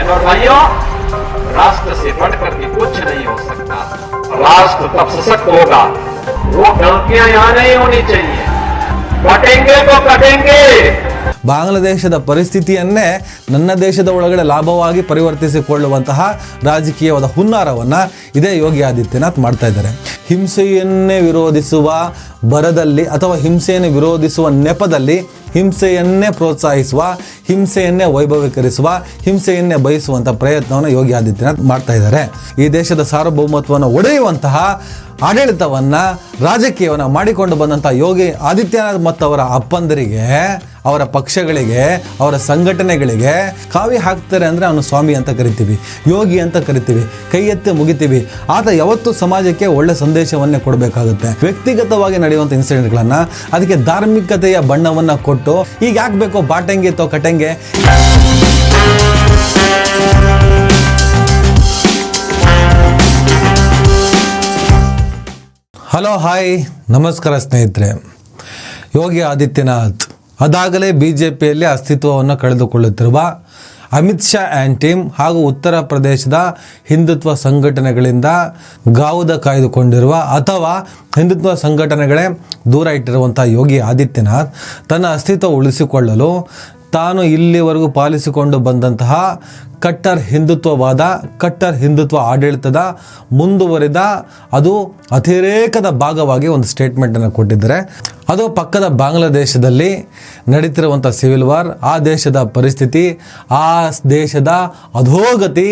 और भाइयों, राष्ट्र से बढ़कर के कुछ नहीं हो सकता। राष्ट्र तब सशक्त होगा, वो गलतियां यहाँ नहीं होनी चाहिए। कटेंगे तो कटेंगे। ಬಾಂಗ್ಲಾದೇಶದ ಪರಿಸ್ಥಿತಿಯನ್ನೇ ನನ್ನ ದೇಶದ ಒಳಗಡೆ ಲಾಭವಾಗಿ ಪರಿವರ್ತಿಸಿಕೊಳ್ಳುವಂತಹ ರಾಜಕೀಯವಾದ ಹುನ್ನಾರವನ್ನು ಇದೇ ಯೋಗಿ ಆದಿತ್ಯನಾಥ್ ಮಾಡ್ತಾ ಇದ್ದಾರೆ. ಹಿಂಸೆಯನ್ನೇ ವಿರೋಧಿಸುವ ಬರದಲ್ಲಿ ಅಥವಾ ಹಿಂಸೆಯನ್ನು ವಿರೋಧಿಸುವ ನೆಪದಲ್ಲಿ ಹಿಂಸೆಯನ್ನೇ ಪ್ರೋತ್ಸಾಹಿಸುವ, ಹಿಂಸೆಯನ್ನೇ ವೈಭವೀಕರಿಸುವ, ಹಿಂಸೆಯನ್ನೇ ಬಯಸುವಂಥ ಪ್ರಯತ್ನವನ್ನು ಯೋಗಿ ಆದಿತ್ಯನಾಥ್ ಮಾಡ್ತಾ ಇದ್ದಾರೆ. ಈ ದೇಶದ ಸಾರ್ವಭೌಮತ್ವವನ್ನು ಒಡೆಯುವಂತಹ ಆಡಳಿತವನ್ನು, ರಾಜಕೀಯವನ್ನು ಮಾಡಿಕೊಂಡು ಬಂದಂಥ ಯೋಗಿ ಆದಿತ್ಯನಾಥ್ ಮತ್ತು ಅವರ ಅಪ್ಪಂದರಿಗೆ, ಅವರ ಪಕ್ಷಗಳಿಗೆ, ಅವರ ಸಂಘಟನೆಗಳಿಗೆ ಕಾವಿ ಹಾಕ್ತಾರೆ ಅಂದರೆ ಅವನು ಸ್ವಾಮಿ ಅಂತ ಕರಿತೀವಿ, ಯೋಗಿ ಅಂತ ಕರಿತೀವಿ, ಕೈ ಎತ್ತಿ ಮುಗಿತೀವಿ. ಆತ ಯಾವತ್ತೂ ಸಮಾಜಕ್ಕೆ ಒಳ್ಳೆ ಸಂದೇಶವನ್ನೇ ಕೊಡಬೇಕಾಗುತ್ತೆ. ವ್ಯಕ್ತಿಗತವಾಗಿ ನಡೆಯುವಂಥ ಇನ್ಸಿಡೆಂಟ್ಗಳನ್ನು ಅದಕ್ಕೆ ಧಾರ್ಮಿಕತೆಯ ಬಣ್ಣವನ್ನು ಕೊಟ್ಟು ಈಗ ಯಾಕೆ ಬೇಕೋ ಬಾಟಂಗೆ ತೋ ಕಟಂಗೆ. ಹಲೋ, ಹಾಯ್, ನಮಸ್ಕಾರ ಸ್ನೇಹಿತರೆ. ಯೋಗಿ ಆದಿತ್ಯನಾಥ್ ಅದಾಗಲೇ BJPಯಲ್ಲಿ ಅಸ್ತಿತ್ವವನ್ನು ಕಳೆದುಕೊಳ್ಳುತ್ತಿರುವ ಅಮಿತ್ ಶಾ ಆ್ಯಂಡ್ ಟೀಮ್ ಹಾಗೂ ಉತ್ತರ ಪ್ರದೇಶದ ಹಿಂದುತ್ವ ಸಂಘಟನೆಗಳಿಂದ ಗಾವುದ ಕಾಯ್ದುಕೊಂಡಿರುವ ಅಥವಾ ಹಿಂದುತ್ವ ಸಂಘಟನೆಗಳೇ ದೂರ ಇಟ್ಟಿರುವಂಥ ಯೋಗಿ ಆದಿತ್ಯನಾಥ್ ತನ್ನ ಅಸ್ತಿತ್ವ ಉಳಿಸಿಕೊಳ್ಳಲು ತಾನು ಇಲ್ಲಿವರೆಗೂ ಪಾಲಿಸಿಕೊಂಡು ಬಂದಂತಹ ಕಟ್ಟರ್ ಹಿಂದುತ್ವವಾದ, ಕಟ್ಟರ್ ಹಿಂದುತ್ವ ಆಡಳಿತದ ಮುಂದುವರಿದ ಅದು ಅತಿರೇಕದ ಭಾಗವಾಗಿ ಒಂದು ಸ್ಟೇಟ್ಮೆಂಟನ್ನು ಕೊಟ್ಟಿದ್ದಾರೆ. ಅದು ಪಕ್ಕದ ಬಾಂಗ್ಲಾದೇಶದಲ್ಲಿ ನಡೀತಿರುವಂಥ ಸಿವಿಲ್ ವಾರ್, ಆ ದೇಶದ ಪರಿಸ್ಥಿತಿ, ಆ ದೇಶದ ಅಧೋಗತಿ,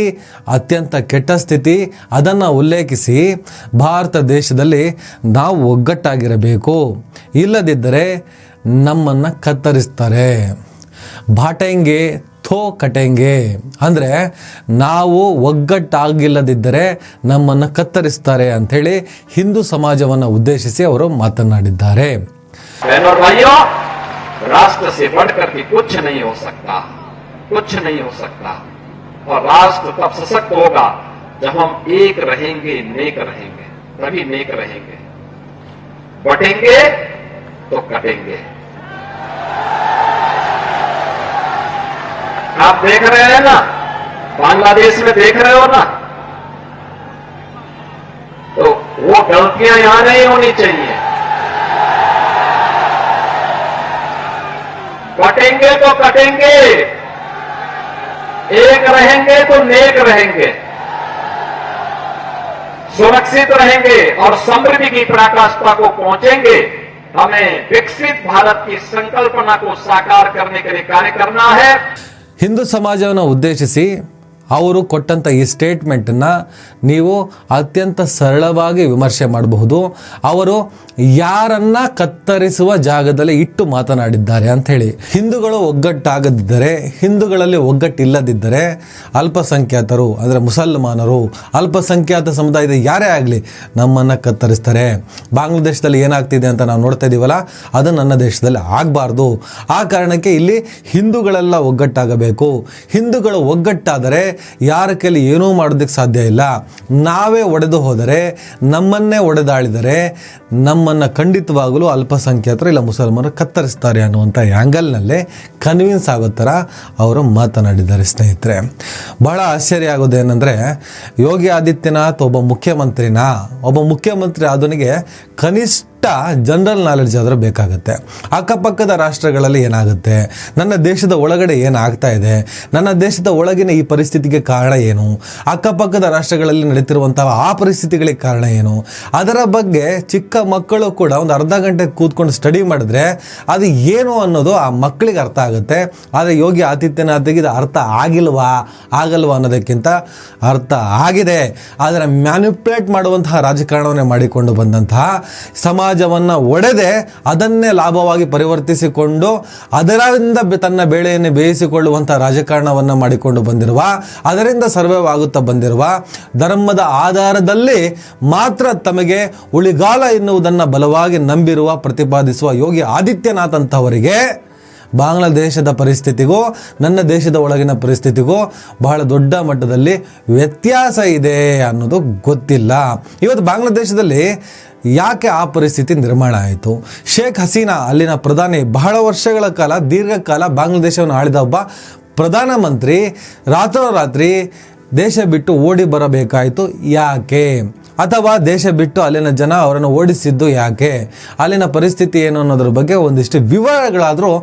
ಅತ್ಯಂತ ಕೆಟ್ಟ ಸ್ಥಿತಿ, ಅದನ್ನು ಉಲ್ಲೇಖಿಸಿ ಭಾರತ ದೇಶದಲ್ಲಿ ನಾವು ಒಗ್ಗಟ್ಟಾಗಿರಬೇಕು, ಇಲ್ಲದಿದ್ದರೆ ನಮ್ಮನ್ನು ಕತ್ತರಿಸ್ತಾರೆ, ಬಾಟೆಂಗೆ ಥೋ ಕಟೆಂಗೆ ಅಂದರೆ ನಾವು ಒಗ್ಗಟ್ಟಾಗಿಲ್ಲದಿದ್ದರೆ ನಮ್ಮನ್ನು ಕತ್ತರಿಸ್ತಾರೆ ಅಂಥೇಳಿ ಹಿಂದೂ ಸಮಾಜವನ್ನು ಉದ್ದೇಶಿಸಿ ಅವರು ಮಾತನಾಡಿದ್ದಾರೆ. राष्ट्र से बढ़कर के कुछ नहीं हो सकता, कुछ नहीं हो सकता। और राष्ट्र तब सशक्त होगा जब हम एक रहेंगे, नेक रहेंगे, तभी नेक रहेंगे। बटेंगे तो कटेंगे। आप देख रहे हैं ना, बांग्लादेश में देख रहे हो ना, तो वो गलतियां यहां नहीं होनी चाहिए। कटेंगे तो कटेंगे, एक रहेंगे तो नेक रहेंगे, सुरक्षित रहेंगे और समृद्धि की पराकाष्ठा को पहुंचेंगे। हमें विकसित भारत की संकल्पना को साकार करने के लिए कार्य करना है. ಹಿಂದೂ ಸಮಾಜವನ್ನು ಉದ್ದೇಶಿಸಿ ಅವರು ಕೊಟ್ಟಂಥ ಈ ಸ್ಟೇಟ್ಮೆಂಟನ್ನು ನೀವು ಅತ್ಯಂತ ಸರಳವಾಗಿ ವಿಮರ್ಶೆ ಮಾಡಬಹುದು. ಅವರು ಯಾರನ್ನ ಕತ್ತರಿಸುವ ಜಾಗದಲ್ಲಿ ಇಟ್ಟು ಮಾತನಾಡಿದ್ದಾರೆ ಅಂಥೇಳಿ. ಹಿಂದೂಗಳು ಒಗ್ಗಟ್ಟಾಗದಿದ್ದರೆ, ಹಿಂದೂಗಳಲ್ಲಿ ಒಗ್ಗಟ್ಟಿಲ್ಲದಿದ್ದರೆ ಅಲ್ಪಸಂಖ್ಯಾತರು ಅಂದರೆ ಮುಸಲ್ಮಾನರು, ಅಲ್ಪಸಂಖ್ಯಾತ ಸಮುದಾಯದ ಯಾರೇ ಆಗಲಿ ನಮ್ಮನ್ನು ಕತ್ತರಿಸ್ತಾರೆ. ಬಾಂಗ್ಲಾದೇಶದಲ್ಲಿ ಏನಾಗ್ತಿದೆ ಅಂತ ನಾವು ನೋಡ್ತಾ ಇದ್ದೀವಲ್ಲ, ಅದು ನನ್ನ ದೇಶದಲ್ಲಿ ಆಗಬಾರ್ದು. ಆ ಕಾರಣಕ್ಕೆ ಇಲ್ಲಿ ಹಿಂದೂಗಳೆಲ್ಲ ಒಗ್ಗಟ್ಟಾಗಬೇಕು. ಹಿಂದೂಗಳು ಒಗ್ಗಟ್ಟಾದರೆ ಯಾರ ಕೈಲಿ ಏನೂ ಮಾಡೋದಕ್ಕೆ ಸಾಧ್ಯ ಇಲ್ಲ. ನಾವೇ ಒಡೆದು ಹೋದರೆ, ನಮ್ಮನ್ನೇ ಒಡೆದಾಳಿದರೆ ನಮ್ಮನ್ನು ಖಂಡಿತವಾಗಲೂ ಅಲ್ಪಸಂಖ್ಯಾತರು ಇಲ್ಲ ಮುಸಲ್ಮಾನರು ಕತ್ತರಿಸ್ತಾರೆ ಅನ್ನುವಂಥ ಆ್ಯಂಗಲ್ನಲ್ಲೇ ಕನ್ವಿನ್ಸ್ ಆಗೋ ಥರ ಅವರು ಮಾತನಾಡಿದ್ದಾರೆ. ಸ್ನೇಹಿತರೆ, ಬಹಳ ಆಶ್ಚರ್ಯ ಆಗೋದೇನೆಂದರೆ, ಯೋಗಿ ಆದಿತ್ಯನಾಥ್ ಒಬ್ಬ ಮುಖ್ಯಮಂತ್ರಿ ಆದವನಿಗೆ ಕನಿಷ್ಠ ಜನರಲ್ ನಾಲೆಡ್ಜ್ ಆದರೂ ಬೇಕಾಗುತ್ತೆ. ಅಕ್ಕಪಕ್ಕದ ರಾಷ್ಟ್ರಗಳಲ್ಲಿ ಏನಾಗುತ್ತೆ, ನನ್ನ ದೇಶದ ಒಳಗಡೆ ಏನಾಗ್ತಾ ಇದೆ, ನನ್ನ ದೇಶದ ಒಳಗಿನ ಈ ಪರಿಸ್ಥಿತಿಗೆ ಕಾರಣ ಏನು, ಅಕ್ಕಪಕ್ಕದ ರಾಷ್ಟ್ರಗಳಲ್ಲಿ ನಡೀತಿರುವಂತಹ ಆ ಪರಿಸ್ಥಿತಿಗಳಿಗೆ ಕಾರಣ ಏನು, ಅದರ ಬಗ್ಗೆ ಚಿಕ್ಕ ಮಕ್ಕಳು ಕೂಡ ಒಂದು ಅರ್ಧ ಗಂಟೆ ಕೂತ್ಕೊಂಡು ಸ್ಟಡಿ ಮಾಡಿದ್ರೆ ಅದು ಏನು ಅನ್ನೋದು ಆ ಮಕ್ಕಳಿಗೆ ಅರ್ಥ ಆಗುತ್ತೆ. ಆದರೆ ಯೋಗಿ ಆದಿತ್ಯನಾಥ್ಗೆ ಇದು ಅರ್ಥ ಆಗಲ್ವಾ ಅನ್ನೋದಕ್ಕಿಂತ ಅರ್ಥ ಆಗಿದೆ. ಆದರೆ ಮ್ಯಾನ್ಯುಪ್ಯುಲೇಟ್ ಮಾಡುವಂತಹ ರಾಜಕಾರಣವನ್ನೇ ಮಾಡಿಕೊಂಡು ಬಂದಂತಹ ಸಮಾಜವನ್ನು ಒಡೆದೆ ಅದನ್ನೇ ಲಾಭವಾಗಿ ಪರಿವರ್ತಿಸಿಕೊಂಡು ಅದರಿಂದ ತನ್ನ ಬೇಳೆಯನ್ನು ಬೇಯಿಸಿಕೊಳ್ಳುವಂಥ ರಾಜಕಾರಣವನ್ನು ಮಾಡಿಕೊಂಡು ಬಂದಿರುವ, ಅದರಿಂದ ಸರ್ವೈವ್ ಆಗುತ್ತಾ ಬಂದಿರುವ, ಧರ್ಮದ ಆಧಾರದಲ್ಲಿ ಮಾತ್ರ ತಮಗೆ ಉಳಿಗಾಲ ಎನ್ನುವುದನ್ನು ಬಲವಾಗಿ ನಂಬಿರುವ, ಪ್ರತಿಪಾದಿಸುವ ಯೋಗಿ ಆದಿತ್ಯನಾಥ್ ಅಂತವರಿಗೆ ಬಾಂಗ್ಲಾದೇಶದ ಪರಿಸ್ಥಿತಿಗೂ ನನ್ನ ದೇಶದ ಒಳಗಿನ ಪರಿಸ್ಥಿತಿಗೂ ಬಹಳ ದೊಡ್ಡ ಮಟ್ಟದಲ್ಲಿ ವ್ಯತ್ಯಾಸ ಇದೆ ಅನ್ನೋದು ಗೊತ್ತಿಲ್ಲ. ಇವತ್ತು ಬಾಂಗ್ಲಾದೇಶದಲ್ಲಿ ಯಾಕೆ ಆ ಪರಿಸ್ಥಿತಿ ನಿರ್ಮಾಣ ಆಯಿತು? ಶೇಖ್ ಹಸೀನಾ ಅಲ್ಲಿನ ಪ್ರಧಾನಿ, ಬಹಳ ವರ್ಷಗಳ ಕಾಲ, ದೀರ್ಘಕಾಲ ಬಾಂಗ್ಲಾದೇಶವನ್ನು ಆಳಿದ ಒಬ್ಬ ಪ್ರಧಾನಮಂತ್ರಿ ರಾತ್ರೋರಾತ್ರಿ ದೇಶ ಬಿಟ್ಟು ಓಡಿ ಬರಬೇಕಾಯಿತು ಯಾಕೆ? ಅಥವಾ ದೇಶ ಬಿಟ್ಟು ಅಲ್ಲಿನ ಜನ ಅವರನ್ನು ಓಡಿಸಿದ್ದು ಯಾಕೆ? ಅಲ್ಲಿನ ಪರಿಸ್ಥಿತಿ ಏನು ಅನ್ನೋದ್ರ ಬಗ್ಗೆ ಒಂದಿಷ್ಟು ವಿವರಗಳಾದರೂ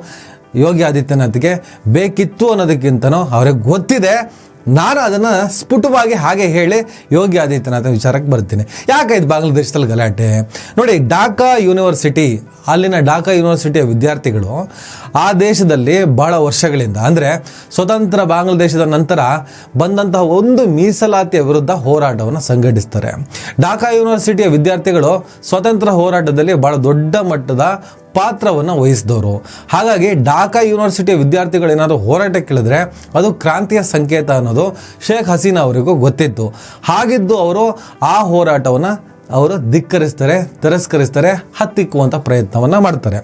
ಯೋಗಿ ಆದಿತ್ಯನಾಥ್ಗೆ ಬೇಕಿತ್ತು ಅನ್ನೋದಕ್ಕಿಂತನೂ ಅವ್ರಿಗೆ ಗೊತ್ತಿದೆ. ನಾನು ಅದನ್ನು ಸ್ಫುಟವಾಗಿ ಹಾಗೆ ಹೇಳಿ ಯೋಗಿ ಆದಿತ್ಯನಾಥ್ ವಿಚಾರಕ್ಕೆ ಬರ್ತೀನಿ. ಯಾಕೆ ಇದು ಬಾಂಗ್ಲಾದೇಶದಲ್ಲಿ ಗಲಾಟೆ? ನೋಡಿ, ಢಾಕಾ ಯೂನಿವರ್ಸಿಟಿ, ಅಲ್ಲಿನ ಢಾಕಾ ಯೂನಿವರ್ಸಿಟಿಯ ವಿದ್ಯಾರ್ಥಿಗಳು ಆ ದೇಶದಲ್ಲಿ ಬಹಳ ವರ್ಷಗಳಿಂದ, ಅಂದರೆ ಸ್ವತಂತ್ರ ಬಾಂಗ್ಲಾದೇಶದ ನಂತರ ಬಂದಂತಹ ಒಂದು ಮೀಸಲಾತಿಯ ವಿರುದ್ಧ ಹೋರಾಟವನ್ನು ಸಂಘಟಿಸ್ತಾರೆ. ಢಾಕಾ ಯೂನಿವರ್ಸಿಟಿಯ ವಿದ್ಯಾರ್ಥಿಗಳು ಸ್ವತಂತ್ರ ಹೋರಾಟದಲ್ಲಿ ಬಹಳ ದೊಡ್ಡ ಮಟ್ಟದ ಪಾತ್ರವನ್ನು ವಹಿಸಿದವರು. ಹಾಗಾಗಿ ಢಾಕಾ ಯೂನಿವರ್ಸಿಟಿಯ ವಿದ್ಯಾರ್ಥಿಗಳು ಏನಾದರೂ ಹೋರಾಟಕ್ಕಿಳಿದ್ರೆ ಅದು ಕ್ರಾಂತಿಯ ಸಂಕೇತ ಅನ್ನೋದು ಶೇಖ್ ಹಸೀನಾ ಅವರಿಗೂ ಗೊತ್ತಿತ್ತು. ಹಾಗಿದ್ದು ಅವರು ಆ ಹೋರಾಟವನ್ನು ಅವರು ತಿರಸ್ಕರಿಸ್ತಾರೆ, ಹತ್ತಿಕ್ಕುವಂಥ ಪ್ರಯತ್ನವನ್ನು ಮಾಡ್ತಾರೆ.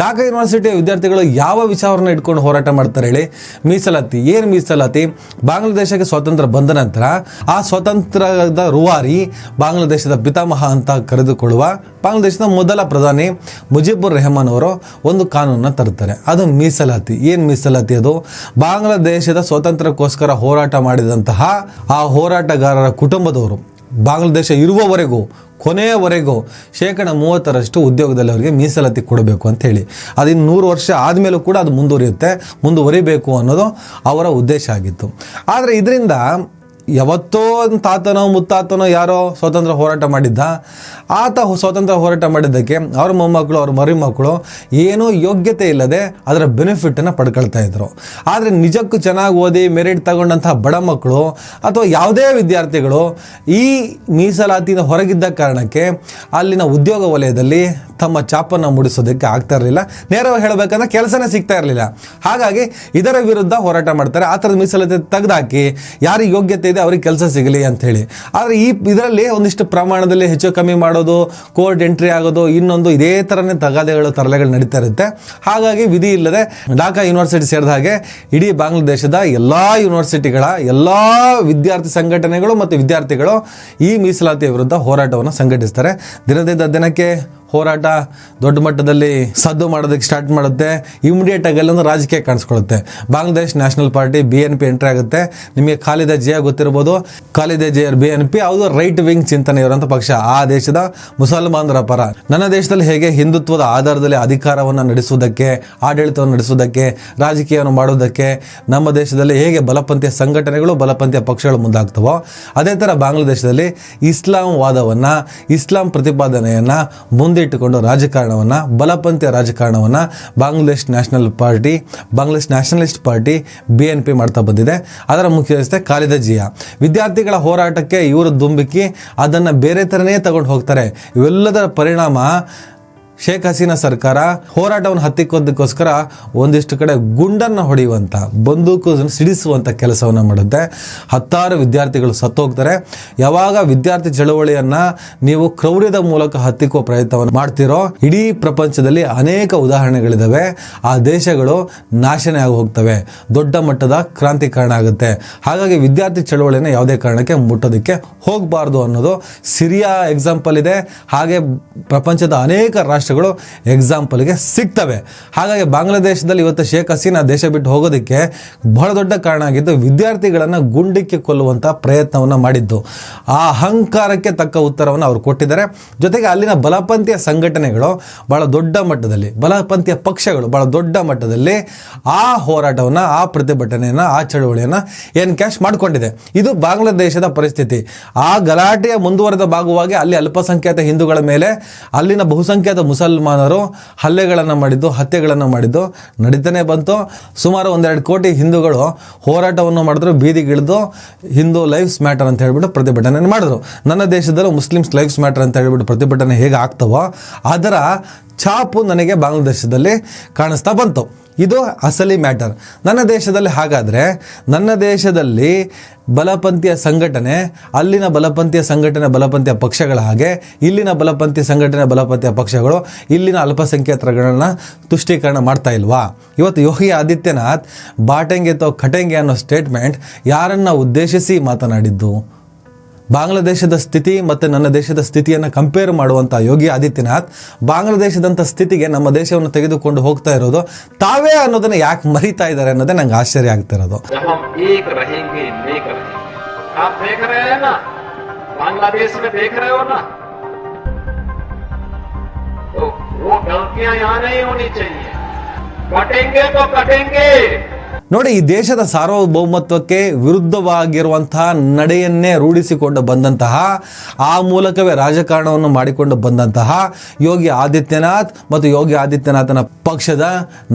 ಢಾಕಾ ಯೂನಿವರ್ಸಿಟಿಯ ವಿದ್ಯಾರ್ಥಿಗಳು ಯಾವ ವಿಚಾರವನ್ನು ಇಟ್ಕೊಂಡು ಹೋರಾಟ ಮಾಡ್ತಾರೆ ಹೇಳಿ? ಮೀಸಲಾತಿ. ಏನು ಮೀಸಲಾತಿ? ಬಾಂಗ್ಲಾದೇಶಕ್ಕೆ ಸ್ವಾತಂತ್ರ್ಯ ಬಂದ ನಂತರ ಆ ಸ್ವಾತಂತ್ರ್ಯದ ರೂವಾರಿ, ಬಾಂಗ್ಲಾದೇಶದ ಪಿತಾಮಹ ಅಂತ ಕರೆದುಕೊಳ್ಳುವ ಬಾಂಗ್ಲಾದೇಶದ ಮೊದಲ ಪ್ರಧಾನಿ ಮುಜಿಬುರ್ ರೆಹಮಾನ್ ಅವರು ಒಂದು ಕಾನೂನನ್ನು ತರ್ತಾರೆ. ಅದು ಮೀಸಲಾತಿ. ಏನು ಮೀಸಲಾತಿ? ಅದು ಬಾಂಗ್ಲಾದೇಶದ ಸ್ವಾತಂತ್ರ್ಯಕ್ಕೋಸ್ಕರ ಹೋರಾಟ ಮಾಡಿದಂತಹ ಆ ಹೋರಾಟಗಾರರ ಕುಟುಂಬದವರು ಬಾಂಗ್ಲಾದೇಶ ಇರುವವರೆಗೂ, ಕೊನೆಯವರೆಗೂ 30% ಉದ್ಯೋಗದಲ್ಲಿ ಅವರಿಗೆ ಮೀಸಲಾತಿ ಕೊಡಬೇಕು ಅಂತ ಹೇಳಿ. ಅದಿನ್ನು 100 ವರ್ಷ ಆದಮೇಲೂ ಕೂಡ ಅದು ಮುಂದುವರಿಬೇಕು ಅನ್ನೋದು ಅವರ ಉದ್ದೇಶ ಆಗಿತ್ತು. ಆದರೆ ಇದರಿಂದ ಯಾವತ್ತೋ ತಾತನೋ ಮುತ್ತಾತನೋ ಯಾರೋ ಸ್ವಾತಂತ್ರ್ಯ ಹೋರಾಟ ಮಾಡಿದ್ದ, ಆತ ಸ್ವಾತಂತ್ರ್ಯ ಹೋರಾಟ ಮಾಡಿದ್ದಕ್ಕೆ ಅವ್ರ ಮೊಮ್ಮಕ್ಕಳು, ಅವ್ರ ಮರಿಮಕ್ಕಳು ಏನೂ ಯೋಗ್ಯತೆ ಇಲ್ಲದೆ ಅದರ ಬೆನಿಫಿಟನ್ನು ಪಡ್ಕೊಳ್ತಾ ಇದ್ರು. ಆದರೆ ನಿಜಕ್ಕೂ ಚೆನ್ನಾಗಿ ಓದಿ ಮೆರಿಟ್ ತಗೊಂಡಂತಹ ಬಡ ಮಕ್ಕಳು ಅಥವಾ ಯಾವುದೇ ವಿದ್ಯಾರ್ಥಿಗಳು ಈ ಮೀಸಲಾತಿನ ಹೊರಗಿದ್ದ ಕಾರಣಕ್ಕೆ ಅಲ್ಲಿನ ಉದ್ಯೋಗ ವಲಯದಲ್ಲಿ ತಮ್ಮ ಚಾಪನ್ನು ಮೂಡಿಸೋದಕ್ಕೆ ಆಗ್ತಾ ಇರಲಿಲ್ಲ. ನೇರವಾಗಿ ಹೇಳಬೇಕಂದ್ರೆ ಕೆಲಸನೇ ಸಿಗ್ತಾ ಇರಲಿಲ್ಲ. ಹಾಗಾಗಿ ಇದರ ವಿರುದ್ಧ ಹೋರಾಟ ಮಾಡ್ತಾರೆ. ಆ ಥರದ ಮೀಸಲಾತಿ ತೆಗೆದಾಕಿ ಯಾರಿಗೆ ಯೋಗ್ಯತೆ ಇದೆ ಅವ್ರಿಗೆ ಕೆಲಸ ಸಿಗಲಿ ಅಂತ ಹೇಳಿ. ಆದರೆ ಇದರಲ್ಲಿ ಒಂದಿಷ್ಟು ಪ್ರಮಾಣದಲ್ಲಿ ಹೆಚ್ಚು ಕಮ್ಮಿ ಮಾಡೋದು, ಕೋರ್ಟ್ ಎಂಟ್ರಿ ಆಗೋದು, ಇನ್ನೊಂದು ಇದೇ ಥರನೇ ತರಲೆಗಳು ನಡೀತಾ ಇರುತ್ತೆ. ಹಾಗಾಗಿ ವಿಧಿ ಇಲ್ಲದೆ ಢಾಕಾ ಯೂನಿವರ್ಸಿಟಿ ಸೇರಿದ ಹಾಗೆ ಇಡೀ ಬಾಂಗ್ಲಾದೇಶದ ಎಲ್ಲ ಯೂನಿವರ್ಸಿಟಿಗಳ ಎಲ್ಲ ವಿದ್ಯಾರ್ಥಿ ಸಂಘಟನೆಗಳು ಮತ್ತು ವಿದ್ಯಾರ್ಥಿಗಳು ಈ ಮೀಸಲಾತಿಯ ವಿರುದ್ಧ ಹೋರಾಟವನ್ನು ಸಂಘಟಿಸ್ತಾರೆ. ದಿನದಿಂದ ದಿನಕ್ಕೆ ಹೋರಾಟ ದೊಡ್ಡ ಮಟ್ಟದಲ್ಲಿ ಸದ್ದು ಮಾಡೋದಕ್ಕೆ ಸ್ಟಾರ್ಟ್ ಮಾಡುತ್ತೆ. ಇಮಿಡಿಯೇಟ್ ಆಗಿ ಅಲ್ಲೊಂದು ರಾಜಕೀಯ ಕಾಣಿಸ್ಕೊಳ್ಳುತ್ತೆ. Bangladesh national party BNP entry ಆಗುತ್ತೆ. ನಿಮಗೆ ಖಾಲಿದ ಜಿಯಾ ಗೊತ್ತಿರ್ಬೋದು. ಖಾಲಿದ ಜಿಯರ್ BNP ಅದು ರೈಟ್ ವಿಂಗ್ ಚಿಂತನೆ ಇರುವಂಥ ಪಕ್ಷ. ಆ ದೇಶದ ಮುಸಲ್ಮಾನರ ಪರ. ನನ್ನ ದೇಶದಲ್ಲಿ ಹೇಗೆ ಹಿಂದುತ್ವದ ಆಧಾರದಲ್ಲಿ ಅಧಿಕಾರವನ್ನು ನಡೆಸುವುದಕ್ಕೆ, ಆಡಳಿತವನ್ನು ನಡೆಸುವುದಕ್ಕೆ, ರಾಜಕೀಯವನ್ನು ಮಾಡೋದಕ್ಕೆ ನಮ್ಮ ದೇಶದಲ್ಲಿ ಹೇಗೆ ಬಲಪಂಥೀಯ ಸಂಘಟನೆಗಳು, ಬಲಪಂಥೀಯ ಪಕ್ಷಗಳು ಮುಂದಾಗ್ತವೋ, ಅದೇ ಥರ ಬಾಂಗ್ಲಾದೇಶದಲ್ಲಿ ಇಸ್ಲಾಂ ವಾದವನ್ನು, ಇಸ್ಲಾಂ ಪ್ರತಿಪಾದನೆಯನ್ನು ಮುಂದಿಟ್ಟುಕೊಂಡು ರಾಜಕಾರಣವನ್ನು, ಬಲಪಂಥೀಯ ರಾಜಕಾರಣವನ್ನು ಬಾಂಗ್ಲಾದೇಶ್ ನ್ಯಾಷನಲಿಸ್ಟ್ ಪಾರ್ಟಿ BNP ಮಾಡ್ತಾ ಬಂದಿದೆ. ಅದರ ಮುಖ್ಯಸ್ಥೆ ಖಾಲಿದ ಜಿಯಾ. ವಿದ್ಯಾರ್ಥಿಗಳ ಹೋರಾಟಕ್ಕೆ ಇವರು ದುಂಬಿಕ್ಕಿ ಅದನ್ನು ಬೇರೆ ಥರನೇ ತಗೊಂಡು ಹೋಗ್ತಾರೆ. ಇವೆಲ್ಲದರ ಪರಿಣಾಮ ಶೇಖ್ ಹಸೀನಾ ಸರ್ಕಾರ ಹೋರಾಟವನ್ನು ಹತ್ತಿಕ್ಕೋದಕ್ಕೋಸ್ಕರ ಒಂದಿಷ್ಟು ಕಡೆ ಗುಂಡನ್ನು ಹೊಡೆಯುವಂಥ, ಬಂದೂಕು ಸಿಡಿಸುವಂಥ ಕೆಲಸವನ್ನು ಮಾಡುತ್ತೆ. ಹತ್ತಾರು ವಿದ್ಯಾರ್ಥಿಗಳು ಸತ್ತೋಗ್ತಾರೆ. ಯಾವಾಗ ವಿದ್ಯಾರ್ಥಿ ಚಳವಳಿಯನ್ನು ನೀವು ಕ್ರೌರ್ಯದ ಮೂಲಕ ಹತ್ತಿಕ್ಕುವ ಪ್ರಯತ್ನವನ್ನು ಮಾಡ್ತಿರೋ, ಇಡೀ ಪ್ರಪಂಚದಲ್ಲಿ ಅನೇಕ ಉದಾಹರಣೆಗಳಿದ್ದಾವೆ. ಆ ದೇಶಗಳು ನಾಶನೇ ಆಗಿ ಹೋಗ್ತವೆ, ದೊಡ್ಡ ಮಟ್ಟದ ಕ್ರಾಂತಿಕರಣ ಆಗುತ್ತೆ. ಹಾಗಾಗಿ ವಿದ್ಯಾರ್ಥಿ ಚಳವಳಿಯನ್ನು ಯಾವುದೇ ಕಾರಣಕ್ಕೆ ಮುಟ್ಟೋದಕ್ಕೆ ಹೋಗಬಾರ್ದು ಅನ್ನೋದು ಸಿರಿಯಾ ಎಕ್ಸಾಂಪಲ್ ಇದೆ. ಹಾಗೆ ಪ್ರಪಂಚದ ಅನೇಕ ರಾಷ್ಟ್ರಗಳು ಎಕ್ಸಾಂಪಲ್ಗೆ ಸಿಗ್ತವೆ. ಹಾಗಾಗಿ ಬಾಂಗ್ಲಾದೇಶದಲ್ಲಿ ಇವತ್ತು ಶೇಖ್ ಹಸೀನಾ ದೇಶ ಬಿಟ್ಟು ಹೋಗೋದಕ್ಕೆ ಬಹಳ ದೊಡ್ಡ ಕಾರಣ ಆಗಿದ್ದು ವಿದ್ಯಾರ್ಥಿಗಳನ್ನು ಗುಂಡಿಕ್ಕಿ ಕೊಲ್ಲುವಂಥ ಪ್ರಯತ್ನವನ್ನು ಮಾಡಿದ್ದು. ಆ ಅಹಂಕಾರಕ್ಕೆ ತಕ್ಕ ಉತ್ತರವನ್ನು ಅವರು ಕೊಟ್ಟಿದ್ದಾರೆ. ಜೊತೆಗೆ ಅಲ್ಲಿನ ಬಲಪಂಥೀಯ ಸಂಘಟನೆಗಳು ಬಹಳ ದೊಡ್ಡ ಮಟ್ಟದಲ್ಲಿ, ಬಲಪಂಥೀಯ ಪಕ್ಷಗಳು ಬಹಳ ದೊಡ್ಡ ಮಟ್ಟದಲ್ಲಿ ಆ ಹೋರಾಟವನ್ನು, ಆ ಪ್ರತಿಭಟನೆಯನ್ನು, ಆ ಚಳವಳಿಯನ್ನು ಎನ್ಕ್ಯಾಶ್ ಮಾಡಿಕೊಂಡಿದೆ. ಇದು ಬಾಂಗ್ಲಾದೇಶದ ಪರಿಸ್ಥಿತಿ. ಆ ಗಲಾಟೆಯ ಮುಂದುವರೆದ ಭಾಗವಾಗಿ ಅಲ್ಲಿ ಅಲ್ಪಸಂಖ್ಯಾತ ಹಿಂದೂಗಳ ಮೇಲೆ ಅಲ್ಲಿನ ಬಹುಸಂಖ್ಯಾತ ಮುಸಲ್ಮಾನರು ಹತ್ಯೆಗಳನ್ನು ಮಾಡಿದ್ದು ನಡೀತಾನೆ ಬಂತು. ಸುಮಾರು 1-2 ಕೋಟಿ ಹಿಂದೂಗಳು ಹೋರಾಟವನ್ನು ಮಾಡಿದ್ರು, ಬೀದಿಗಿಳಿದು ಹಿಂದೂ ಲೈಫ್ಸ್ ಮ್ಯಾಟರ್ ಅಂತ ಹೇಳ್ಬಿಟ್ಟು ಪ್ರತಿಭಟನೆ ಮಾಡಿದ್ರು. ನನ್ನ ದೇಶದಲ್ಲೂ ಮುಸ್ಲಿಮ್ಸ್ ಲೈಫ್ಸ್ ಮ್ಯಾಟರ್ ಅಂತ ಹೇಳ್ಬಿಟ್ಟು ಪ್ರತಿಭಟನೆ ಹೇಗೆ ಆಗ್ತವೋ ಅದರ ಛಾಪು ನನಗೆ ಬಾಂಗ್ಲಾದೇಶದಲ್ಲಿ ಕಾಣಿಸ್ತಾ ಬಂತು. ಇದು ಅಸಲಿ ಮ್ಯಾಟರ್. ನನ್ನ ದೇಶದಲ್ಲಿ ಹಾಗಾದರೆ ನನ್ನ ದೇಶದಲ್ಲಿ ಬಲಪಂಥೀಯ ಸಂಘಟನೆ, ಅಲ್ಲಿನ ಬಲಪಂಥೀಯ ಸಂಘಟನೆ, ಬಲಪಂಥೀಯ ಪಕ್ಷಗಳ ಹಾಗೆ ಇಲ್ಲಿನ ಬಲಪಂಥೀಯ ಸಂಘಟನೆ, ಬಲಪಂಥೀಯ ಪಕ್ಷಗಳು ಇಲ್ಲಿನ ಅಲ್ಪಸಂಖ್ಯಾತರುಗಳನ್ನ ತುಷ್ಟೀಕರಣ ಮಾಡ್ತಾ ಇಲ್ವಾ? ಇವತ್ತು ಯೋಗಿ ಆದಿತ್ಯನಾಥ್ ಬಾಟೆಂಗೆ ತೋ ಕಟೆಂಗೆ ಅನ್ನೋ ಸ್ಟೇಟ್ಮೆಂಟ್ ಯಾರನ್ನ ಉದ್ದೇಶಿಸಿ ಮಾತನಾಡಿದ್ದು? ಬಾಂಗ್ಲಾದೇಶದ ಸ್ಥಿತಿ ಮತ್ತು ನನ್ನ ದೇಶದ ಸ್ಥಿತಿಯನ್ನು ಕಂಪೇರ್ ಮಾಡುವಂಥ ಯೋಗಿ ಆದಿತ್ಯನಾಥ್ ಬಾಂಗ್ಲಾದೇಶದಂಥ ಸ್ಥಿತಿಗೆ ನಮ್ಮ ದೇಶವನ್ನು ತೆಗೆದುಕೊಂಡು ಹೋಗ್ತಾ ಇರೋದು ತಾವೇ ಅನ್ನೋದನ್ನ ಯಾಕೆ ಮರಿತಾ ಇದ್ದಾರೆ ಅನ್ನೋದೇ ನಂಗೆ ಆಶ್ಚರ್ಯ ಆಗ್ತಾ ಇರೋದು. बांग्लादेश में देख रहे हो ना, तो वो गलतियां यहां नहीं होनी चाहिए. कटेंगे तो कटेंगे. ನೋಡಿ, ಈ ದೇಶದ ಸಾರ್ವಭೌಮತ್ವಕ್ಕೆ ವಿರುದ್ಧವಾಗಿರುವಂತಹ ನಡೆಯನ್ನೇ ರೂಢಿಸಿಕೊಂಡು ಬಂದಂತಹ, ಆ ಮೂಲಕವೇ ರಾಜಕಾರಣವನ್ನು ಮಾಡಿಕೊಂಡು ಬಂದಂತಹ ಯೋಗಿ ಆದಿತ್ಯನಾಥ್ ಮತ್ತು ಯೋಗಿ ಆದಿತ್ಯನಾಥನ ಪಕ್ಷದ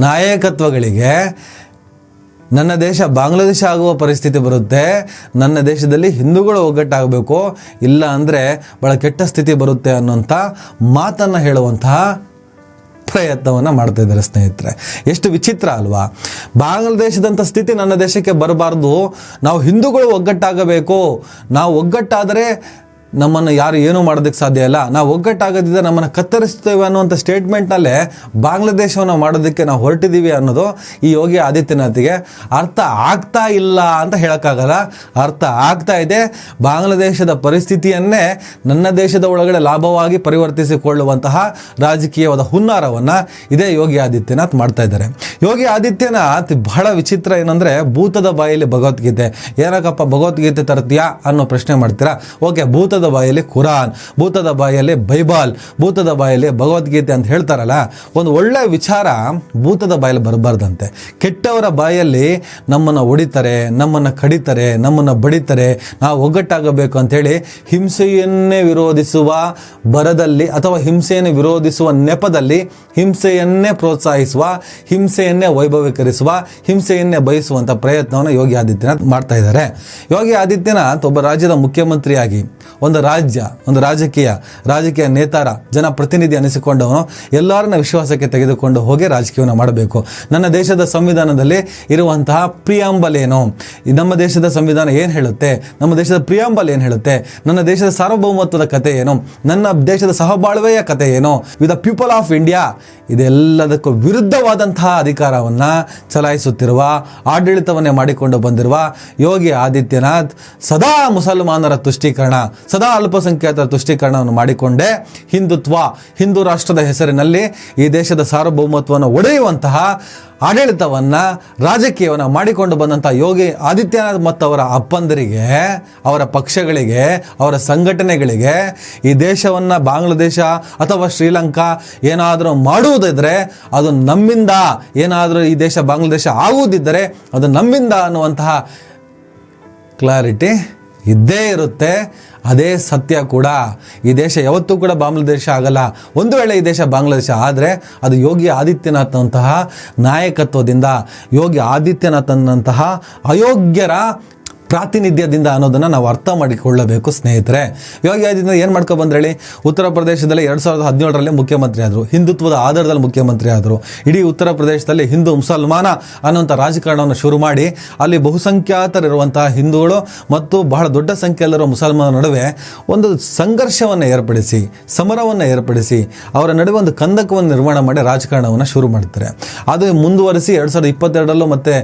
ನಾಯಕತ್ವಗಳಿಗೆ ನನ್ನ ದೇಶ ಬಾಂಗ್ಲಾದೇಶ ಆಗುವ ಪರಿಸ್ಥಿತಿ ಬರುತ್ತೆ, ನನ್ನ ದೇಶದಲ್ಲಿ ಹಿಂದೂಗಳು ಒಗ್ಗಟ್ಟಾಗಬೇಕು, ಇಲ್ಲ ಅಂದರೆ ಬಹಳ ಕೆಟ್ಟ ಸ್ಥಿತಿ ಬರುತ್ತೆ ಅನ್ನೋಂಥ ಮಾತನ್ನು ಹೇಳುವಂತಹ ಪ್ರಯತ್ನವನ್ನು ಮಾಡ್ತಾ ಇದ್ದಾರೆ ಸ್ನೇಹಿತರೆ. ಎಷ್ಟು ವಿಚಿತ್ರ ಅಲ್ವಾ? ಬಾಂಗ್ಲಾದೇಶದಂಥ ಸ್ಥಿತಿ ನನ್ನ ದೇಶಕ್ಕೆ ಬರಬಾರ್ದು, ನಾವು ಹಿಂದೂಗಳು ಒಗ್ಗಟ್ಟಾಗಬೇಕು, ನಾವು ಒಗ್ಗಟ್ಟಾದರೆ ನಮ್ಮನ್ನು ಯಾರು ಏನೂ ಮಾಡೋದಕ್ಕೆ ಸಾಧ್ಯ ಇಲ್ಲ, ನಾವು ಒಗ್ಗಟ್ಟಾಗದಿದ್ದರೆ ನಮ್ಮನ್ನು ಕತ್ತರಿಸ್ತೇವೆ ಅನ್ನುವಂಥ ಸ್ಟೇಟ್ಮೆಂಟ್ನಲ್ಲೇ ಬಾಂಗ್ಲಾದೇಶವನ್ನು ಮಾಡೋದಕ್ಕೆ ನಾವು ಹೊರಟಿದ್ದೀವಿ ಅನ್ನೋದು ಈ ಯೋಗಿ ಆದಿತ್ಯನಾಥ್ಗೆ ಅರ್ಥ ಆಗ್ತಾ ಇಲ್ಲ ಅಂತ ಹೇಳೋಕ್ಕಾಗಲ್ಲ. ಅರ್ಥ ಆಗ್ತಾ ಇದೆ. ಬಾಂಗ್ಲಾದೇಶದ ಪರಿಸ್ಥಿತಿಯನ್ನೇ ನನ್ನ ದೇಶದ ಒಳಗಡೆ ಲಾಭವಾಗಿ ಪರಿವರ್ತಿಸಿಕೊಳ್ಳುವಂತಹ ರಾಜಕೀಯವಾದ ಹುನ್ನಾರವನ್ನು ಇದೇ ಯೋಗಿ ಆದಿತ್ಯನಾಥ್ ಮಾಡ್ತಾ ಇದ್ದಾರೆ. ಯೋಗಿ ಆದಿತ್ಯನಾಥ್ ಬಹಳ ವಿಚಿತ್ರ ಏನಂದರೆ, ಭೂತದ ಬಾಯಲ್ಲಿ ಭಗವದ್ಗೀತೆ, ಏನಕ್ಕಪ್ಪ ಭಗವದ್ಗೀತೆ ತರ್ತೀಯಾ ಅನ್ನೋ ಪ್ರಶ್ನೆ ಮಾಡ್ತೀರಾ? ಓಕೆ, ಭೂತದ ಬಾಯಲ್ಲಿ ಕುರಾನ್, ಭೂತದ ಬಾಯಲ್ಲಿ ಬೈಬಲ್, ಭೂತದ ಬಾಯಲ್ಲಿ ಭಗವದ್ಗೀತೆ ಅಂತ ಹೇಳ್ತಾರಲ್ಲ, ಒಂದು ಒಳ್ಳೆ ವಿಚಾರ ಭೂತದ ಬಾಯಲ್ಲಿ ಬರಬಾರ್ದಂತೆ. ಕೆಟ್ಟವರ ಬಾಯಲ್ಲಿ ನಮ್ಮನ್ನು ಹೊಡಿತಾರೆ, ನಮ್ಮನ್ನು ಕಡಿತಾರೆ, ನಮ್ಮನ್ನು ಬಡಿತಾರೆ, ನಾವು ಒಗ್ಗಟ್ಟಾಗಬೇಕು ಅಂತೇಳಿ ಹಿಂಸೆಯನ್ನೇ ವಿರೋಧಿಸುವ ಬರದಲ್ಲಿ ಅಥವಾ ಹಿಂಸೆಯನ್ನು ವಿರೋಧಿಸುವ ನೆಪದಲ್ಲಿ ಹಿಂಸೆಯನ್ನೇ ಪ್ರೋತ್ಸಾಹಿಸುವ, ಹಿಂಸೆಯನ್ನೇ ವೈಭವೀಕರಿಸುವ, ಹಿಂಸೆಯನ್ನೇ ಬಯಸುವಂಥ ಪ್ರಯತ್ನವನ್ನು ಯೋಗಿ ಆದಿತ್ಯನಾಥ್ ಮಾಡ್ತಾ ಇದ್ದಾರೆ. ಯೋಗಿ ಆದಿತ್ಯನಾಥ್ ಒಬ್ಬ ರಾಜ್ಯದ ಮುಖ್ಯಮಂತ್ರಿಯಾಗಿ ಒಂದು ರಾಜಕೀಯ ನೇತಾರ, ಜನಪ್ರತಿನಿಧಿ ಅನಿಸಿಕೊಂಡವನು ಎಲ್ಲರನ್ನ ವಿಶ್ವಾಸಕ್ಕೆ ತೆಗೆದುಕೊಂಡು ಹೋಗಿ ರಾಜಕೀಯವನ್ನು ಮಾಡಬೇಕು. ನನ್ನ ದೇಶದ ಸಂವಿಧಾನದಲ್ಲಿ ಇರುವಂತಹ ಪ್ರಿಯಾಂಬಲ್ ಏನು, ನಮ್ಮ ದೇಶದ ಸಂವಿಧಾನ ಏನು ಹೇಳುತ್ತೆ, ನಮ್ಮ ದೇಶದ ಪ್ರಿಯಾಂಬಲ್ ಏನು ಹೇಳುತ್ತೆ, ನನ್ನ ದೇಶದ ಸಾರ್ವಭೌಮತ್ವದ ಕಥೆ ಏನು, ನನ್ನ ದೇಶದ ಸಹಬಾಳ್ವೆಯ ಕಥೆ ಏನು, with the people of India, ಇದೆಲ್ಲದಕ್ಕೂ ವಿರುದ್ಧವಾದಂತಹ ಅಧಿಕಾರವನ್ನು ಚಲಾಯಿಸುತ್ತಿರುವ, ಆಡಳಿತವನ್ನೇ ಮಾಡಿಕೊಂಡು ಬಂದಿರುವ ಯೋಗಿ ಆದಿತ್ಯನಾಥ್ ಸದಾ ಮುಸಲ್ಮಾನರ ತುಷ್ಟೀಕರಣ, ಸದಾ ಅಲ್ಪಸಂಖ್ಯಾತರ ತುಷ್ಟೀಕರಣವನ್ನು ಮಾಡಿಕೊಂಡೇ ಹಿಂದೂ ರಾಷ್ಟ್ರದ ಹೆಸರಿನಲ್ಲಿ ಈ ದೇಶದ ಸಾರ್ವಭೌಮತ್ವವನ್ನು ಒಡೆಯುವಂತಹ ಆಡಳಿತವನ್ನು, ರಾಜಕೀಯವನ್ನು ಮಾಡಿಕೊಂಡು ಬಂದಂಥ ಯೋಗಿ ಆದಿತ್ಯನಾಥ್ ಮತ್ತು ಅವರ ಅಪ್ಪಂದರಿಗೆ, ಅವರ ಪಕ್ಷಗಳಿಗೆ, ಅವರ ಸಂಘಟನೆಗಳಿಗೆ ಈ ದೇಶವನ್ನು ಬಾಂಗ್ಲಾದೇಶ ಅಥವಾ ಶ್ರೀಲಂಕಾ ಏನಾದರೂ ಮಾಡುವುದಿದ್ದರೆ ಅದು ನಮ್ಮಿಂದ, ಏನಾದರೂ ಈ ದೇಶ ಬಾಂಗ್ಲಾದೇಶ ಆಗುವುದಿದ್ದರೆ ಅದು ನಮ್ಮಿಂದ ಅನ್ನುವಂತಹ ಕ್ಲಾರಿಟಿ ಇದ್ದೇ ಇರುತ್ತೆ. ಅದೇ ಸತ್ಯ ಕೂಡ. ಈ ದೇಶ ಯಾವತ್ತೂ ಕೂಡ ಬಾಂಗ್ಲಾದೇಶ ಆಗಲ್ಲ. ಒಂದು ವೇಳೆ ಈ ದೇಶ ಬಾಂಗ್ಲಾದೇಶ ಆದರೆ ಅದು ಯೋಗಿ ಆದಿತ್ಯನಾಥ್ನಂತಹ ನಾಯಕತ್ವದಿಂದ, ಯೋಗಿ ಆದಿತ್ಯನಾಥ್ನಂತಹ ಅಯೋಗ್ಯರ ಪ್ರಾತಿನಿಧ್ಯದಿಂದ ಅನ್ನೋದನ್ನು ನಾವು ಅರ್ಥ ಮಾಡಿಕೊಳ್ಳಬೇಕು ಸ್ನೇಹಿತರೆ. ಯೋಗಿ ಆದಿತ್ಯನಾಥ್ ಏನು ಮಾಡ್ಕೊ ಬಂದ್ರೆ ಹೇಳಿ, ಉತ್ತರ ಪ್ರದೇಶದಲ್ಲಿ 2017ರಲ್ಲಿ ಮುಖ್ಯಮಂತ್ರಿ ಆದರು, ಹಿಂದುತ್ವದ ಆಧಾರದಲ್ಲಿ ಮುಖ್ಯಮಂತ್ರಿ ಆದರು. ಇಡೀ ಉತ್ತರ ಪ್ರದೇಶದಲ್ಲಿ ಹಿಂದೂ ಮುಸಲ್ಮಾನ ಅನ್ನುವಂಥ ರಾಜಕಾರಣವನ್ನು ಶುರು ಮಾಡಿ ಅಲ್ಲಿ ಬಹುಸಂಖ್ಯಾತರಿರುವಂತಹ ಹಿಂದೂಗಳು ಮತ್ತು ಬಹಳ ದೊಡ್ಡ ಸಂಖ್ಯೆಯಲ್ಲಿರುವ ಮುಸಲ್ಮಾನರ ನಡುವೆ ಒಂದು ಸಂಘರ್ಷವನ್ನು ಏರ್ಪಡಿಸಿ, ಸಮರವನ್ನು ಏರ್ಪಡಿಸಿ, ಅವರ ನಡುವೆ ಒಂದು ಕಂದಕವನ್ನು ನಿರ್ಮಾಣ ಮಾಡಿ ರಾಜಕಾರಣವನ್ನು ಶುರು ಮಾಡ್ತಾರೆ. ಅದು ಮುಂದುವರಿಸಿ 2022ರಲ್ಲೂ ಮತ್ತೆ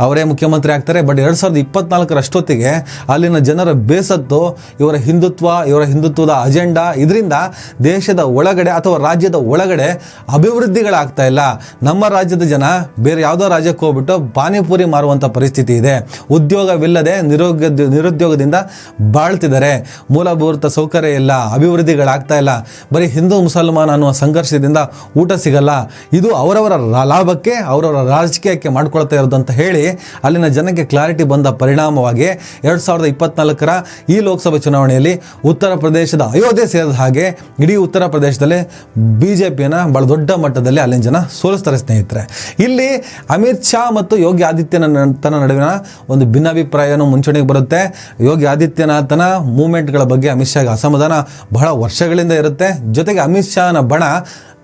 ಅವರೇ ಮುಖ್ಯಮಂತ್ರಿ ಆಗ್ತಾರೆ. ಬಟ್ 2024ರಷ್ಟೊತ್ತಿಗೆ ಅಲ್ಲಿನ ಜನರ ಬೇಸತ್ತು ಇವರ ಹಿಂದುತ್ವದ ಅಜೆಂಡಾ, ಇದರಿಂದ ದೇಶದ ಒಳಗಡೆ ಅಥವಾ ರಾಜ್ಯದ ಒಳಗಡೆ ಅಭಿವೃದ್ಧಿಗಳಾಗ್ತಾ ಇಲ್ಲ. ನಮ್ಮ ರಾಜ್ಯದ ಜನ ಬೇರೆ ಯಾವುದೋ ರಾಜ್ಯಕ್ಕೆ ಹೋಗ್ಬಿಟ್ಟು ಪಾನಿಪುರಿ ಮಾರುವಂಥ ಪರಿಸ್ಥಿತಿ ಇದೆ. ಉದ್ಯೋಗವಿಲ್ಲದೆ ನಿರುದ್ಯೋಗದಿಂದ ಬಾಳ್ತಿದ್ದಾರೆ. ಮೂಲಭೂತ ಸೌಕರ್ಯ ಇಲ್ಲ, ಅಭಿವೃದ್ಧಿಗಳಾಗ್ತಾ ಇಲ್ಲ. ಬರೀ ಹಿಂದೂ ಮುಸಲ್ಮಾನ ಅನ್ನುವ ಸಂಘರ್ಷದಿಂದ ಊಟ ಸಿಗಲ್ಲ. ಇದು ಅವರವರ ಲಾಭಕ್ಕೆ, ಅವರವರ ರಾಜಕೀಯಕ್ಕೆ ಮಾಡ್ಕೊಳ್ತಾ ಇರೋದು ಅಂತ ಹೇಳಿ ಅಲ್ಲಿನ ಜನಕ್ಕೆ ಕ್ಲಾರಿಟಿ ಬಂದ ಪರಿಣಾಮವಾಗಿ 2024ರ ಈ ಲೋಕಸಭಾ ಚುನಾವಣೆಯಲ್ಲಿ ಉತ್ತರ ಪ್ರದೇಶದ ಅಯೋಧ್ಯೆ ಸೇರಿದ ಹಾಗೆ ಇಡೀ ಉತ್ತರ ಪ್ರದೇಶದಲ್ಲಿ ಬಿಜೆಪಿಯನ್ನು ಬಹಳ ದೊಡ್ಡ ಮಟ್ಟದಲ್ಲಿ ಅಲ್ಲಿನ ಜನ ಸೋಲಿಸ್ತಾರೆ ಸ್ನೇಹಿತರೆ. ಇಲ್ಲಿ ಅಮಿತ್ ಶಾ ಮತ್ತು ಯೋಗಿ ಆದಿತ್ಯನಾಥನ ನಡುವಿನ ಒಂದು ಭಿನ್ನಾಭಿಪ್ರಾಯನೂ ಮುಂಚೂಣಿಗೆ ಬರುತ್ತೆ. ಯೋಗಿ ಆದಿತ್ಯನಾಥನ ಮೂವ್ಮೆಂಟ್ಗಳ ಬಗ್ಗೆ ಅಮಿತ್ ಶಾಗೆ ಅಸಮಾಧಾನ ಬಹಳ ವರ್ಷಗಳಿಂದ ಇರುತ್ತೆ. ಜೊತೆಗೆ ಅಮಿತ್ ಶಾನ ಬಣ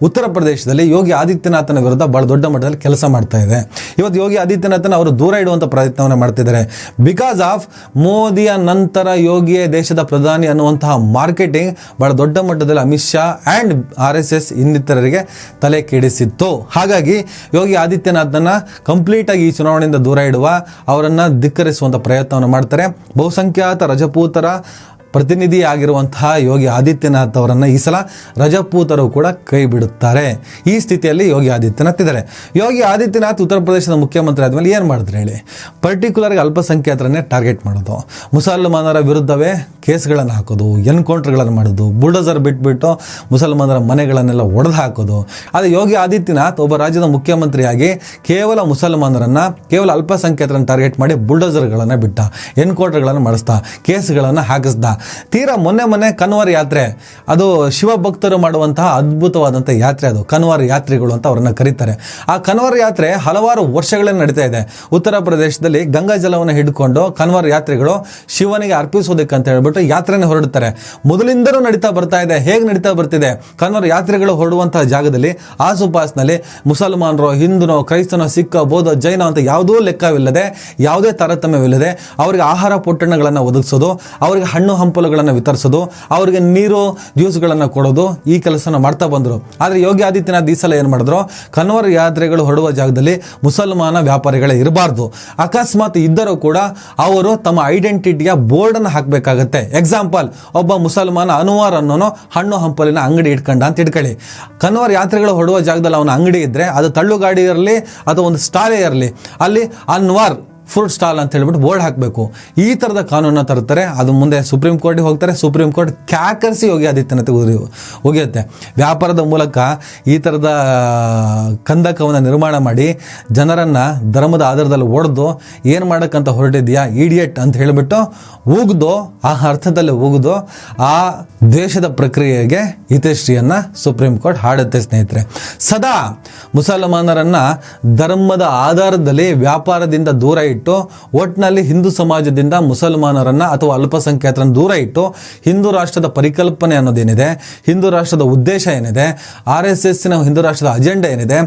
ಉತ್ತರ ಪ್ರದೇಶದಲ್ಲಿ ಯೋಗಿ ಆದಿತ್ಯನಾಥನ ವಿರುದ್ಧ ಬಹಳ ದೊಡ್ಡ ಮಟ್ಟದಲ್ಲಿ ಕೆಲಸ ಮಾಡ್ತಾ ಇದೆ. ಇವತ್ತು ಯೋಗಿ ಆದಿತ್ಯನಾಥನ ಅವರು ದೂರ ಇಡುವಂಥ ಪ್ರಯತ್ನವನ್ನು ಮಾಡ್ತಿದ್ದಾರೆ. ಬಿಕಾಸ್ ಆಫ್ ಮೋದಿಯ ನಂತರ ಯೋಗಿಯೇ ದೇಶದ ಪ್ರಧಾನಿ ಅನ್ನುವಂತಹ ಮಾರ್ಕೆಟಿಂಗ್ ಬಹಳ ದೊಡ್ಡ ಮಟ್ಟದಲ್ಲಿ ಅಮಿತ್ ಶಾ ಆ್ಯಂಡ್ RSS ಇನ್ನಿತರರಿಗೆ ತಲೆ ಕೆಡಿಸಿತ್ತು. ಹಾಗಾಗಿ ಯೋಗಿ ಆದಿತ್ಯನಾಥನ ಕಂಪ್ಲೀಟಾಗಿ ಈ ಚುನಾವಣೆಯಿಂದ ದೂರ ಇಡುವ, ಅವರನ್ನು ಧಿಕ್ಕರಿಸುವಂಥ ಪ್ರಯತ್ನವನ್ನು ಮಾಡ್ತಾರೆ. ಬಹುಸಂಖ್ಯಾತ ರಜಪೂತರ ಪ್ರತಿನಿಧಿ ಆಗಿರುವಂತಹ ಯೋಗಿ ಆದಿತ್ಯನಾಥ್ ಅವರನ್ನು ಈ ಸಲ ರಜಪೂತರು ಕೂಡ ಕೈ ಬಿಡುತ್ತಾರೆ. ಈ ಸ್ಥಿತಿಯಲ್ಲಿ ಯೋಗಿ ಆದಿತ್ಯನಾಥ್ ಇದ್ದಾರೆ. ಯೋಗಿ ಆದಿತ್ಯನಾಥ್ ಉತ್ತರ ಪ್ರದೇಶದ ಮುಖ್ಯಮಂತ್ರಿ ಆದಮೇಲೆ ಏನು ಮಾಡಿದ್ರು ಹೇಳಿ? ಪರ್ಟಿಕ್ಯುಲರ್ಗೆ ಅಲ್ಪಸಂಖ್ಯಾತರನ್ನೇ ಟಾರ್ಗೆಟ್ ಮಾಡೋದು, ಮುಸಲ್ಮಾನರ ವಿರುದ್ಧವೇ ಕೇಸ್ಗಳನ್ನು ಹಾಕೋದು, ಎನ್ಕೌಂಟರ್ಗಳನ್ನು ಮಾಡೋದು, ಬುಲ್ಡೋಸರ್ ಬಿಟ್ಬಿಟ್ಟು ಮುಸಲ್ಮಾನರ ಮನೆಗಳನ್ನೆಲ್ಲ ಒಡೆದು ಹಾಕೋದು. ಆದರೆ ಯೋಗಿ ಆದಿತ್ಯನಾಥ್ ಒಬ್ಬ ರಾಜ್ಯದ ಮುಖ್ಯಮಂತ್ರಿಯಾಗಿ ಕೇವಲ ಮುಸಲ್ಮಾನರನ್ನು, ಕೇವಲ ಅಲ್ಪಸಂಖ್ಯಾತರನ್ನು ಟಾರ್ಗೆಟ್ ಮಾಡಿ ಬುಲ್ಡೋಸರ್ಗಳನ್ನು ಬಿಟ್ಟ, ಎನ್ಕೌಂಟರ್ಗಳನ್ನು ಮಾಡಿಸ್ದ, ಕೇಸ್ಗಳನ್ನು ಹಾಕಿಸ್ದ. ತೀರಾ ಮೊನ್ನೆ ಕನ್ವರ್ ಯಾತ್ರೆ, ಅದು ಶಿವಭಕ್ತರು ಮಾಡುವಂತಹ ಅದ್ಭುತವಾದಂಥ ಯಾತ್ರೆ, ಅದು ಕನ್ವರ್ ಯಾತ್ರಿಗಳು ಅಂತ ಅವರನ್ನು ಕರೀತಾರೆ. ಆ ಕನ್ವರ್ ಯಾತ್ರೆ ಹಲವಾರು ವರ್ಷಗಳಿಂದ ನಡೀತಾ ಇದೆ. ಉತ್ತರ ಪ್ರದೇಶದಲ್ಲಿ ಗಂಗಾ ಜಲವನ್ನು ಹಿಡ್ಕೊಂಡು ಕನ್ವರ್ ಯಾತ್ರಿಗಳು ಶಿವನಿಗೆ ಅರ್ಪಿಸೋದಕ್ಕಂತ ಹೇಳ್ಬಿಟ್ಟು ಯಾತ್ರೆನ ಹೊರಡುತ್ತಾರೆ. ಮೊದಲಿಂದಲೂ ನಡೀತಾ ಬರ್ತಾ ಇದೆ. ಹೇಗೆ ನಡೀತಾ ಬರ್ತಿದೆ? ಕನ್ವರ್ ಯಾತ್ರಿಗಳು ಹೊರಡುವಂತಹ ಜಾಗದಲ್ಲಿ ಆಸುಪಾಸಿನಲ್ಲಿ ಮುಸಲ್ಮಾನರು, ಹಿಂದೂನೋ, ಕ್ರೈಸ್ತನೋ, ಸಿಖ್, ಬೌದ್ಧ, ಜೈನ ಅಂತ ಯಾವುದೂ ಲೆಕ್ಕವಿಲ್ಲದೆ, ಯಾವುದೇ ತಾರತಮ್ಯವಿಲ್ಲದೆ ಅವರಿಗೆ ಆಹಾರ ಪೊಟ್ಟಣಗಳನ್ನು ಒದಗಿಸೋದು, ಅವರಿಗೆ ಹಣ್ಣು ಹಂಪಲುಗಳನ್ನು ವಿತರಿಸೋದು, ಅವರಿಗೆ ನೀರು, ಜ್ಯೂಸ್ಗಳನ್ನು ಕೊಡೋದು, ಈ ಕೆಲಸನ ಮಾಡ್ತಾ ಬಂದರು. ಆದರೆ ಯೋಗಿ ಆದಿತ್ಯನಾಥ್ ಈ ಸಲ ಏನು ಮಾಡಿದ್ರು? ಕನ್ವರ್ ಯಾತ್ರೆಗಳು ಹೊರಡುವ ಜಾಗದಲ್ಲಿ ಮುಸಲ್ಮಾನ ವ್ಯಾಪಾರಿಗಳೇ ಇರಬಾರ್ದು. ಅಕಸ್ಮಾತ್ ಇದ್ದರೂ ಕೂಡ ಅವರು ತಮ್ಮ ಐಡೆಂಟಿಟಿಯ ಬೋರ್ಡನ್ನು ಹಾಕಬೇಕಾಗತ್ತೆ. ಎಕ್ಸಾಂಪಲ್, ಒಬ್ಬ ಮುಸಲ್ಮಾನ ಅನ್ವಾರ್ ಅನ್ನೋನು ಹಣ್ಣು ಹಂಪಲಿನ ಅಂಗಡಿ ಇಟ್ಕೊಂಡ ಅಂತ ಇಟ್ಕೊಳ್ಳಿ. ಕನ್ವರ್ ಯಾತ್ರೆಗಳು ಹೊರಡುವ ಜಾಗದಲ್ಲಿ ಅವನ ಅಂಗಡಿ ಇದ್ದರೆ, ಅದು ತಳ್ಳುಗಾಡಿ ಇರಲಿ ಅಥವಾ ಒಂದು ಸ್ಟಾಲೇ ಇರಲಿ, ಅಲ್ಲಿ ಅನ್ವಾರ್ ಫ್ರೂಟ್ ಸ್ಟಾಲ್ ಅಂತ ಹೇಳ್ಬಿಟ್ಟು ಬೋರ್ಡ್ ಹಾಕಬೇಕು. ಈ ಥರದ ಕಾನೂನನ್ನು ತರ್ತಾರೆ. ಅದು ಮುಂದೆ ಸುಪ್ರೀಂ ಕೋರ್ಟಿಗೆ ಹೋಗ್ತಾರೆ. ಸುಪ್ರೀಂ ಕೋರ್ಟ್ ಕ್ಯಾಕರಿಸಿ ಯೋಗಿ ಆದಿತ್ಯನಾಥ್ ಹೋಗಿರುತ್ತೆ. ವ್ಯಾಪಾರದ ಮೂಲಕ ಈ ಥರದ ಕಂದಕವನ್ನು ನಿರ್ಮಾಣ ಮಾಡಿ ಜನರನ್ನು ಧರ್ಮದ ಆಧಾರದಲ್ಲಿ ಒಡೆದು ಏನು ಮಾಡೋಕ್ಕಂತ ಹೊರಟಿದ್ಯಾ ಇಡಿಯಟ್ ಅಂತ ಹೇಳಿಬಿಟ್ಟು ಉಗಿದು, ಆ ಅರ್ಥದಲ್ಲಿ ಉಗಿದು ಆ ದ್ವೇಷದ ಪ್ರಕ್ರಿಯೆಗೆ ಹಿತಶ್ರೀಯನ್ನು ಸುಪ್ರೀಂ ಕೋರ್ಟ್ ಹಾಡುತ್ತೆ. ಸ್ನೇಹಿತರೆ, ಸದಾ ಮುಸಲ್ಮಾನರನ್ನು ಧರ್ಮದ ಆಧಾರದಲ್ಲಿ ವ್ಯಾಪಾರದಿಂದ ದೂರ ಇಟ್ಟು, ಒಟ್ಟಿನಲ್ಲಿ ಹಿಂದೂ ಸಮಾಜದಿಂದ ಮುಸಲ್ಮಾನರನ್ನು ಅಥವಾ ಅಲ್ಪಸಂಖ್ಯಾತರನ್ನು ದೂರ ಇಟ್ಟು, ಹಿಂದೂ ರಾಷ್ಟ್ರದ ಪರಿಕಲ್ಪನೆ ಅನ್ನೋದೇನಿದೆ, ಹಿಂದೂ ರಾಷ್ಟ್ರದ ಉದ್ದೇಶ ಏನಿದೆ, RSSನ ಹಿಂದೂ ರಾಷ್ಟ್ರದ ಅಜೆಂಡಾ ಏನಿದೆ,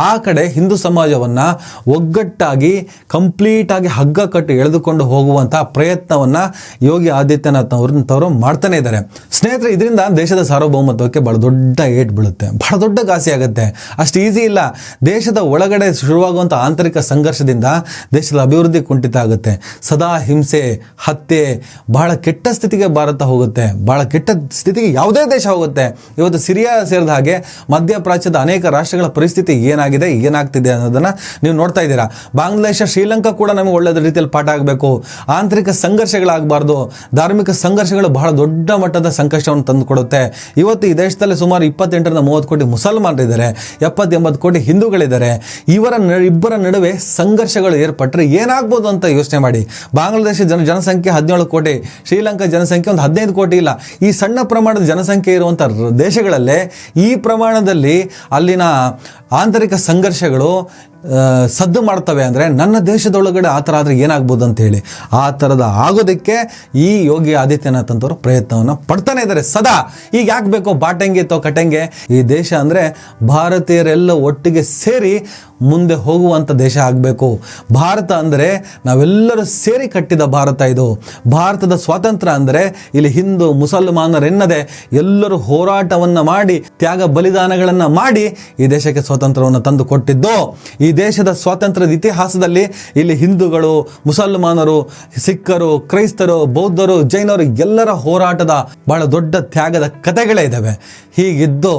ಆ ಕಡೆ ಹಿಂದೂ ಸಮಾಜವನ್ನು ಒಗ್ಗಟ್ಟಾಗಿ ಕಂಪ್ಲೀಟಾಗಿ ಹಗ್ಗ ಕಟ್ಟಿ ಎಳೆದುಕೊಂಡು ಹೋಗುವಂಥ ಪ್ರಯತ್ನವನ್ನು ಯೋಗಿ ಆದಿತ್ಯನಾಥ್ ಅವರು ಮಾಡ್ತಾನೆ ಇದ್ದಾರೆ. ಸ್ನೇಹಿತರೆ, ಇದರಿಂದ ದೇಶದ ಸಾರ್ವಭೌಮತ್ವಕ್ಕೆ ಬಹಳ ದೊಡ್ಡ ಏಟ್ ಬೀಳುತ್ತೆ, ಬಹಳ ದೊಡ್ಡ ಘಾಸಿ ಆಗುತ್ತೆ. ಅಷ್ಟು ಈಸಿ ಇಲ್ಲ. ದೇಶದ ಒಳಗಡೆ ಶುರುವಾಗುವಂಥ ಆಂತರಿಕ ಸಂಘರ್ಷದಿಂದ ದೇಶದ ಅಭಿವೃದ್ಧಿ ಕುಂಠಿತ ಆಗುತ್ತೆ. ಸದಾ ಹಿಂಸೆ, ಹತ್ಯೆ, ಬಹಳ ಕೆಟ್ಟ ಸ್ಥಿತಿಗೆ ಭಾರತ ಹೋಗುತ್ತೆ. ಬಹಳ ಕೆಟ್ಟ ಸ್ಥಿತಿಗೆ ಯಾವುದೇ ದೇಶ ಹೋಗುತ್ತೆ. ಇವತ್ತು ಸಿರಿಯಾ ಸೇರಿದ ಹಾಗೆ ಮಧ್ಯಪ್ರಾಚ್ಯದ ಅನೇಕ ರಾಷ್ಟ್ರಗಳ ಪರಿಸ್ಥಿತಿ ಏನಾಗಿದೆ, ಏನಾಗ್ತಿದೆ ಅನ್ನೋದನ್ನು ನೀವು ನೋಡ್ತಾ ಇದ್ದೀರಾ. ಬಾಂಗ್ಲಾದೇಶ, ಶ್ರೀಲಂಕಾ ಕೂಡ ನಮಗೆ ಒಳ್ಳೆಯ ರೀತಿಯಲ್ಲಿ ಪಾಠ ಆಗಬೇಕು. ಆಂತರಿಕ ಸಂಘರ್ಷಗಳಾಗಬಾರ್ದು. ಧಾರ್ಮಿಕ ಸಂಘರ್ಷಗಳು ಬಹಳ ದೊಡ್ಡ ಮಟ್ಟದ ಸಂಕಷ್ಟವನ್ನು ತಂದುಕೊಡುತ್ತೆ. ಇವತ್ತು ಈ ದೇಶದಲ್ಲಿ ಸುಮಾರು 28-30 ಕೋಟಿ ಮುಸಲ್ಮಾನರಿದ್ದಾರೆ, 70-80 ಕೋಟಿ ಹಿಂದೂಗಳಿದ್ದಾರೆ. ಇಬ್ಬರ ನಡುವೆ ಸಂಘರ್ಷಗಳು ಏರ್ಪಟ್ಟರೆ ಏನಾಗ್ಬೋದು ಅಂತ ಯೋಚನೆ ಮಾಡಿ. ಬಾಂಗ್ಲಾದೇಶ ಜನಸಂಖ್ಯೆ 17 ಕೋಟಿ, ಶ್ರೀಲಂಕಾ ಜನಸಂಖ್ಯೆ ಒಂದು 15 ಕೋಟಿ ಇಲ್ಲ. ಈ ಸಣ್ಣ ಪ್ರಮಾಣದ ಜನಸಂಖ್ಯೆ ಇರುವಂಥ ದೇಶಗಳಲ್ಲೇ ಈ ಪ್ರಮಾಣದಲ್ಲಿ ಅಲ್ಲಿನ ಆಂತರಿಕ ಸಂಘರ್ಷಗಳು ಸದ್ದು ಮಾಡ್ತವೆ ಅಂದರೆ ನನ್ನ ದೇಶದೊಳಗಡೆ ಆ ಥರ ಆದರೆ ಏನಾಗ್ಬೋದು ಅಂತ ಹೇಳಿ. ಆ ಥರದ ಆಗೋದಕ್ಕೆ ಈ ಯೋಗಿ ಆದಿತ್ಯನಾಥ್ ಅಂತವರು ಪ್ರಯತ್ನವನ್ನು ಪಡ್ತಾನೆ ಇದ್ದಾರೆ ಸದಾ. ಈಗ ಯಾಕೆ ಬೇಕೋ ಬಾಟಂಗೆ ತೋ ಕಟಂಗೆ? ಈ ದೇಶ ಅಂದರೆ ಭಾರತೀಯರೆಲ್ಲ ಒಟ್ಟಿಗೆ ಸೇರಿ ಮುಂದೆ ಹೋಗುವಂಥ ದೇಶ ಆಗಬೇಕು. ಭಾರತ ಅಂದರೆ ನಾವೆಲ್ಲರೂ ಸೇರಿ ಕಟ್ಟಿದ ಭಾರತ ಇದು. ಭಾರತದ ಸ್ವಾತಂತ್ರ್ಯ ಅಂದರೆ ಇಲ್ಲಿ ಹಿಂದೂ ಮುಸಲ್ಮಾನರೆನ್ನದೆ ಎಲ್ಲರೂ ಹೋರಾಟವನ್ನು ಮಾಡಿ, ತ್ಯಾಗ ಬಲಿದಾನಗಳನ್ನು ಮಾಡಿ ಈ ದೇಶಕ್ಕೆ ಸ್ವಾತಂತ್ರ್ಯವನ್ನು ತಂದು ಕೊಟ್ಟಿದ್ದು. ಈ ದೇಶದ ಸ್ವಾತಂತ್ರ್ಯದ ಇತಿಹಾಸದಲ್ಲಿ ಇಲ್ಲಿ ಹಿಂದೂಗಳು, ಮುಸಲ್ಮಾನರು, ಸಿಖ್ಖರು, ಕ್ರೈಸ್ತರು, ಬೌದ್ಧರು, ಜೈನರು ಎಲ್ಲರ ಹೋರಾಟದ ಬಹಳ ದೊಡ್ಡ ತ್ಯಾಗದ ಕಥೆಗಳೇ ಇದ್ದಾವೆ. ಹೀಗಿದ್ದು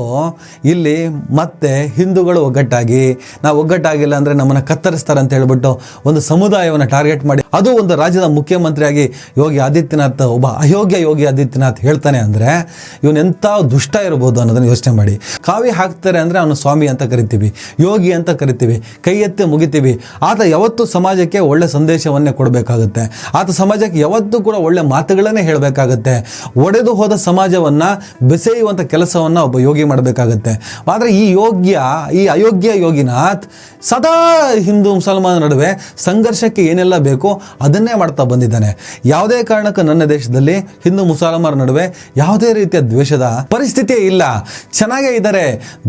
ಇಲ್ಲಿ ಮತ್ತೆ ಹಿಂದೂಗಳು ಒಗ್ಗಟ್ಟಾಗಿ, ನಾವು ಒಗ್ಗಟ್ಟಾಗಿಲ್ಲ ಅಂದರೆ ನಮ್ಮನ್ನು ಕತ್ತರಿಸ್ತಾರೆ ಅಂತ ಹೇಳ್ಬಿಟ್ಟು ಒಂದು ಸಮುದಾಯವನ್ನು ಟಾರ್ಗೆಟ್ ಮಾಡಿ, ಅದು ಒಂದು ರಾಜ್ಯದ ಮುಖ್ಯಮಂತ್ರಿಯಾಗಿ ಯೋಗಿ ಆದಿತ್ಯನಾಥ್, ಒಬ್ಬ ಅಯೋಗ್ಯ ಯೋಗಿ ಆದಿತ್ಯನಾಥ್ ಹೇಳ್ತಾನೆ ಅಂದರೆ ಇವನೆಂಥ ದುಷ್ಟ ಇರ್ಬೋದು ಅನ್ನೋದನ್ನು ಯೋಚನೆ ಮಾಡಿ. ಕಾವಿ ಹಾಕ್ತಾರೆ ಅಂದರೆ ಅವನು ಸ್ವಾಮಿ ಅಂತ ಕರಿತೀವಿ, ಯೋಗಿ ಅಂತ ಕರಿತೀವಿ, ಕೈ ಎತ್ತಿ ಮುಗಿತೀವಿ. ಆತ ಯಾವತ್ತೂ ಸಮಾಜಕ್ಕೆ ಒಳ್ಳೆ ಸಂದೇಶವನ್ನೇ ಕೊಡಬೇಕಾಗುತ್ತೆ. ಆತ ಸಮಾಜಕ್ಕೆ ಯಾವತ್ತೂ ಕೂಡ ಒಳ್ಳೆ ಮಾತುಗಳನ್ನೇ ಹೇಳಬೇಕಾಗತ್ತೆ. ಒಡೆದು ಹೋದ ಸಮಾಜವನ್ನು ಬೆಸೆಯುವಂಥ ಕೆಲಸವನ್ನು ಒಬ್ಬ ಯೋಗಿ ಮಾಡಬೇಕಾಗತ್ತೆ. ಆದರೆ ಈ ಅಯೋಗ್ಯ ಯೋಗಿನಾಥ್ ಸದಾ ಹಿಂದೂ ಮುಸಲ್ಮಾನ ನಡುವೆ ಸಂಘರ್ಷಕ್ಕೆ ಏನೆಲ್ಲ ಬೇಕೋ ಅದನ್ನೇ ಮಾಡ್ತಾ ಬಂದಿದ್ದಾನೆ. ಯಾವುದೇ ಕಾರಣಕ್ಕೂ ನನ್ನ ದೇಶದಲ್ಲಿ ಹಿಂದೂ ಮುಸಲ್ಮಾನರ ನಡುವೆ ಯಾವುದೇ ರೀತಿಯ ದ್ವೇಷದ ಪರಿಸ್ಥಿತಿಯೇ ಇಲ್ಲ. ಚೆನ್ನಾಗೇ ಇದ್ದಾರೆ.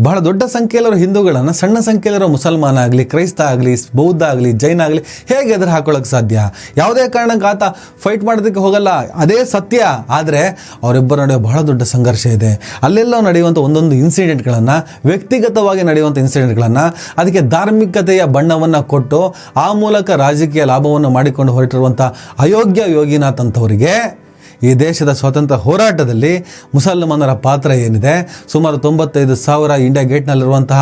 ಬಹಳ ದೊಡ್ಡ ಸಂಖ್ಯೆಯಲ್ಲಿರೋ ಹಿಂದೂಗಳನ್ನು ಸಣ್ಣ ಸಂಖ್ಯೆಯಲ್ಲಿರೋ ಮುಸಲ್ಮಾನ ಆಗಲಿ, ಕ್ರೈಸ್ತ ಆಗಲಿ, ಬೌದ್ಧ ಆಗಲಿ, ಜೈನ ಆಗಲಿ ಹೇಗೆ ಎದುರು ಹಾಕೊಳ್ಳೋಕೆ ಸಾಧ್ಯ? ಯಾವುದೇ ಕಾರಣಕ್ಕೆ ಆತ ಫೈಟ್ ಮಾಡೋದಕ್ಕೆ ಹೋಗಲ್ಲ, ಅದೇ ಸತ್ಯ. ಆದರೆ ಅವರಿಬ್ಬರ ನಡುವೆ ಬಹಳ ದೊಡ್ಡ ಸಂಘರ್ಷ ಇದೆ. ಅಲ್ಲೆಲ್ಲ ನಡೆಯುವಂಥ ಒಂದೊಂದು ಇನ್ಸಿಡೆಂಟ್ಗಳನ್ನು, ವ್ಯಕ್ತಿಗತವಾಗಿ ನಡೆಯುವಂಥ ಇನ್ಸಿಡೆಂಟ್ಗಳನ್ನು, ಅದಕ್ಕೆ ಧಾರ್ಮಿಕತೆಯ ಬಣ್ಣವನ್ನು ಕೊಟ್ಟು ಆ ಮೂಲಕ ರಾಜಕೀಯ ಲಾಭವನ್ನು ಮಾಡಿಕೊಂಡು ಹೊರಟಿರುವಂಥ ಅಯೋಗ್ಯ ಯೋಗಿನಾಥ್ ಅಂತವರಿಗೆ ಈ ದೇಶದ ಸ್ವಾತಂತ್ರ್ಯ ಹೋರಾಟದಲ್ಲಿ ಮುಸಲ್ಮಾನರ ಪಾತ್ರ ಏನಿದೆ, ಸುಮಾರು 95,000 ಇಂಡಿಯಾ ಗೇಟ್ನಲ್ಲಿರುವಂತಹ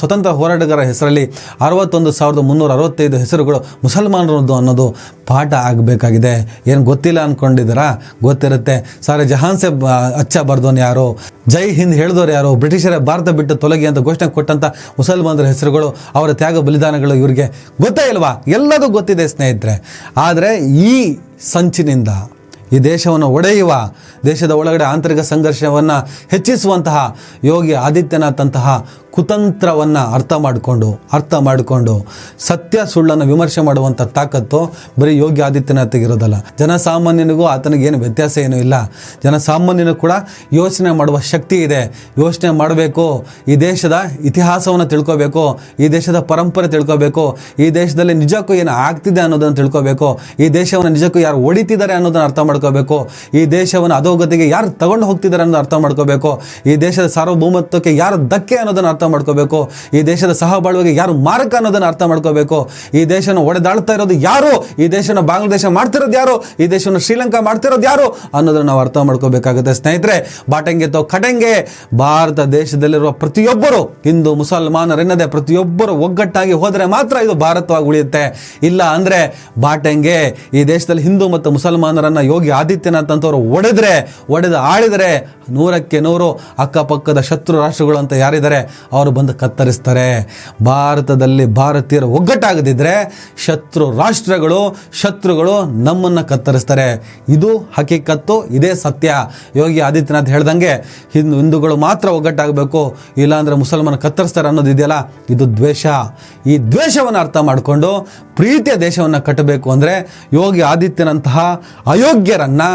ಸ್ವತಂತ್ರ ಹೋರಾಟಗಾರ ಹೆಸರಲ್ಲಿ 61,365 ಹೆಸರುಗಳು ಮುಸಲ್ಮಾನರದ್ದು ಅನ್ನೋದು ಪಾಠ ಆಗಬೇಕಾಗಿದೆ. ಏನು ಗೊತ್ತಿಲ್ಲ ಅಂದ್ಕೊಂಡಿದ್ದೀರಾ? ಗೊತ್ತಿರುತ್ತೆ. ಸಾರೆ ಜಹಾನ್ ಸೆ ಅಚ್ಚ ಬರ್ದೋನು ಯಾರು, ಜೈ ಹಿಂದ್ ಹೇಳಿದವರು ಯಾರು, ಬ್ರಿಟಿಷರೇ ಭಾರತ ಬಿಟ್ಟು ತೊಲಗಿ ಅಂತ ಘೋಷಣೆ ಕೊಟ್ಟಂಥ ಮುಸಲ್ಮಾನರ ಹೆಸರುಗಳು, ಅವರ ತ್ಯಾಗ ಬಲಿದಾನಗಳು ಇವರಿಗೆ ಗೊತ್ತೇ ಇಲ್ವಾ? ಎಲ್ಲದೂ ಗೊತ್ತಿದೆ ಸ್ನೇಹಿತರೆ. ಆದರೆ ಈ ಸಂಚಿನಿಂದ ಈ ದೇಶವನ್ನು ಒಡೆಯುವ, ದೇಶದ ಒಳಗಡೆ ಆಂತರಿಕ ಸಂಘರ್ಷವನ್ನು ಹೆಚ್ಚಿಸುವಂತಹ ಯೋಗಿ ಆದಿತ್ಯನಾಥ್ ಅಂತಹ ಕುತಂತ್ರವನ್ನು ಅರ್ಥ ಮಾಡಿಕೊಂಡು ಸತ್ಯ ಸುಳ್ಳನ್ನು ವಿಮರ್ಶೆ ಮಾಡುವಂಥ ತಾಕತ್ತು ಬರೀ ಯೋಗಿ ಆದಿತ್ಯನಾಥ್ಗಿರೋದಲ್ಲ, ಜನಸಾಮಾನ್ಯನಿಗೂ ಆತನಿಗೇನು ವ್ಯತ್ಯಾಸ ಏನೂ ಇಲ್ಲ. ಜನಸಾಮಾನ್ಯನಿಗೂ ಕೂಡ ಯೋಚನೆ ಮಾಡುವ ಶಕ್ತಿ ಇದೆ. ಯೋಚನೆ ಮಾಡಬೇಕು, ಈ ದೇಶದ ಇತಿಹಾಸವನ್ನು ತಿಳ್ಕೋಬೇಕು, ಈ ದೇಶದ ಪರಂಪರೆ ತಿಳ್ಕೋಬೇಕು, ಈ ದೇಶದಲ್ಲಿ ನಿಜಕ್ಕೂ ಏನು ಆಗ್ತಿದೆ ಅನ್ನೋದನ್ನು ತಿಳ್ಕೋಬೇಕು, ಈ ದೇಶವನ್ನು ನಿಜಕ್ಕೂ ಯಾರು ಹೊಡಿತಿದ್ದಾರೆ ಅನ್ನೋದನ್ನು ಅರ್ಥ ಮಾಡ್ಕೋಬೇಕು, ಈ ದೇಶವನ್ನು ಅಧೋಗತಿಗೆ ಯಾರು ತಗೊಂಡು ಹೋಗ್ತಿದ್ದಾರೆ ಅನ್ನೋದು ಅರ್ಥ ಮಾಡ್ಕೋಬೇಕು, ಈ ದೇಶದ ಸಾರ್ವಭೌಮತ್ವಕ್ಕೆ ಯಾರು ಧಕ್ಕೆ ಅನ್ನೋದನ್ನು ಅರ್ಥ ಮಾಡ್ಕೋಬೇಕು, ಈ ದೇಶದ ಸಹಬಾಳ್ವೆಗೆ ಯಾರು ಮಾರಕ ಅನ್ನೋದನ್ನು ಅರ್ಥ ಮಾಡ್ಕೋಬೇಕು, ಈ ದೇಶನ ಒಡೆದಾಳ್ತಾ ಇರೋದು ಯಾರು, ಈ ದೇಶನ ಬಾಂಗ್ಲಾದೇಶ ಮಾಡ್ತಿರೋದು ಯಾರು, ಈ ದೇಶವನ್ನು ಶ್ರೀಲಂಕಾ ಮಾಡ್ತಿರೋದು ಯಾರು ಅನ್ನೋದನ್ನು ನಾವು ಅರ್ಥ ಮಾಡ್ಕೋಬೇಕಾಗುತ್ತೆ ಸ್ನೇಹಿತರೆ. ಬಾಟಂಗೆ ತೋ ಕಟಂಗೆ, ಭಾರತ ದೇಶದಲ್ಲಿರುವ ಪ್ರತಿಯೊಬ್ಬರು, ಹಿಂದೂ ಮುಸಲ್ಮಾನರೆನ್ನದೆ ಪ್ರತಿಯೊಬ್ಬರು ಒಗ್ಗಟ್ಟಾಗಿ ಹೋದರೆ ಮಾತ್ರ ಇದು ಭಾರತವಾಗಿ ಉಳಿಯುತ್ತೆ. ಇಲ್ಲ ಅಂದರೆ ಬಾಟಂಗೆ, ಈ ದೇಶದಲ್ಲಿ ಹಿಂದೂ ಮತ್ತು ಮುಸಲ್ಮಾನರನ್ನು ಯೋಗಿ ಆದಿತ್ಯನಾಥ್ ಅಂತವರು ಒಡೆದು ಆಳಿದರೆ 100ಕ್ಕೆ 100 ಅಕ್ಕಪಕ್ಕದ ಶತ್ರು ರಾಷ್ಟ್ರಗಳು ಅಂತ ಯಾರಿದ್ದಾರೆ ಅವರು ಬಂದು ಕತ್ತರಿಸ್ತಾರೆ. ಭಾರತದಲ್ಲಿ ಭಾರತೀಯರು ಒಗ್ಗಟ್ಟಾಗದಿದ್ದರೆ ಶತ್ರುಗಳು ನಮ್ಮನ್ನು ಕತ್ತರಿಸ್ತಾರೆ. ಇದು ಹಕೀಕತ್ತು, ಇದೇ ಸತ್ಯ. ಯೋಗಿ ಆದಿತ್ಯನಾಥ್ ಹೇಳ್ದಂಗೆ ಹಿಂದೂಗಳು ಮಾತ್ರ ಒಗ್ಗಟ್ಟಾಗಬೇಕು, ಇಲ್ಲಾಂದರೆ ಮುಸಲ್ಮಾನ ಕತ್ತರಿಸ್ತಾರೆ ಅನ್ನೋದು ಇದೆಯಲ್ಲ, ಇದು ದ್ವೇಷ. ಈ ದ್ವೇಷವನ್ನು ಅರ್ಥ ಮಾಡಿಕೊಂಡು ಪ್ರೀತಿಯ ದೇಶವನ್ನು ಕಟ್ಟಬೇಕು ಅಂದರೆ ಯೋಗಿ ಆದಿತ್ಯನಂತಹ ಅಯೋಗ್ಯರನ್ನು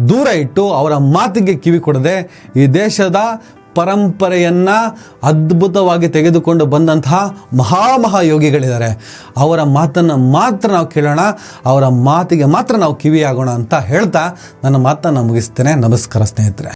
ದೂರ ಇಟ್ಟು ಅವರ ಮಾತಿಗೆ ಕಿವಿ ಕೊಡದೆ ಈ ದೇಶದ ಪರಂಪರೆಯನ್ನು ಅದ್ಭುತವಾಗಿ ತೆಗೆದುಕೊಂಡು ಬಂದಂತಹ ಮಹಾಯೋಗಿಗಳಿದ್ದಾರೆ, ಅವರ ಮಾತನ್ನು ಮಾತ್ರ ನಾವು ಕೇಳೋಣ, ಅವರ ಮಾತಿಗೆ ಮಾತ್ರ ನಾವು ಕಿವಿಯಾಗೋಣ ಅಂತ ಹೇಳ್ತಾ ನನ್ನ ಮಾತನ್ನು ಮುಗಿಸ್ತೇನೆ. ನಮಸ್ಕಾರ ಸ್ನೇಹಿತರೆ.